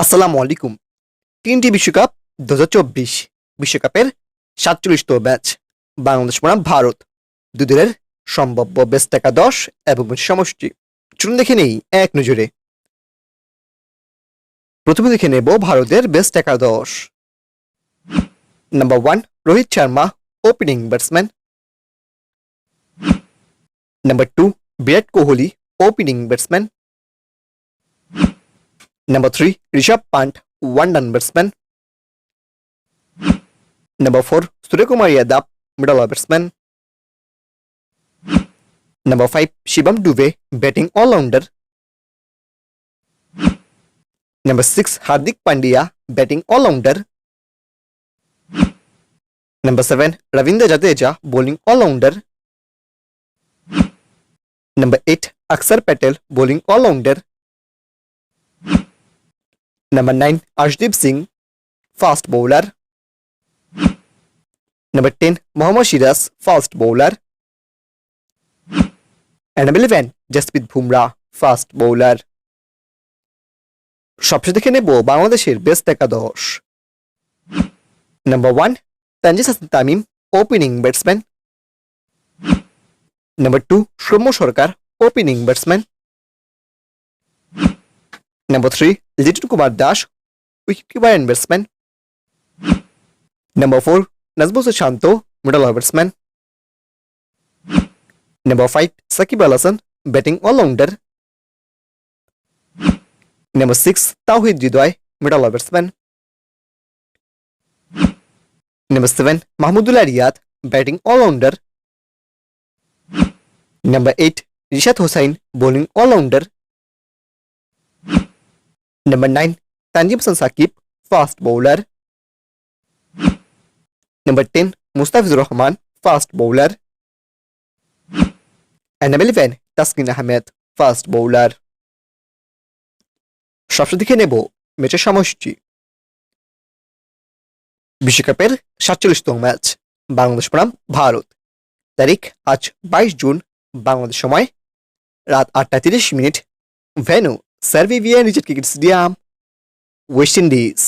আসসালামু আলাইকুম। ৩টি বিশ্বকাপ ২০২৪ বিশ্বকাপের ৪৭তম ম্যাচ বাংলাদেশ বনাম ভারত। দুই দলের সম্ভাব্য বেস্ট ১১ এবং সমষ্টি। চলুন দেখে নেই এক নজরে। প্রথমে দেখে নেব ভারতের best ১১। Number 1 Rohit Sharma, opening batsman. Number 2 Virat Kohli, opening batsman. Number 3 Rishabh Pant, one down batsman. Number 4, Suryakumar Yadav, middle batsman. Number 5, Shivam Dube, batting all-rounder. Number 6, Hardik Pandya, batting all-rounder. Number 7, Ravindra Jadeja, bowling all-rounder. Number 8, Akshar Patel, bowling all-rounder. Number 9, Arshdeep Singh, fast bowler. Number 10, Mohammad Shiraz, fast bowler. And number 11, Jasprit Bumrah, fast bowler. সবশেষে দেখে নেব বাংলাদেশের best ১১। Number 1 Tanzid Hasan Tamim, opening batsman. Number 2 Soumya Sarkar, opening batsman. Number 3 Liton Kumar Das, wicket keeper and batsman. Number 4 Nazmul Shanto, middle batsman. Number 5 Shakib Al Hasan, batting all-rounder. Number 6, Tauhid Hridoy, middle batsman. Number 7, Mahmudullah Riyad, batting all-rounder. Number 8, Rishad Hossain, bowling all-rounder. Number 9, Tanjim Hassan Saqib, fast bowler. Number 10, Mustafizur Rahman, fast bowler. And number 11, Taskin Ahmed, fast bowler. সবশেষে দেখে নেব ম্যাচের সমষ্টি। বিশ্বকাপের ৪৭তম match Bangladesh বনাম ভারত। তারিখ আজ ২২ June, Bangladesh সময় রাত ৮টা ৩০ মিনিট। Venue sir Vivian Richards cricket stadium, West Indies.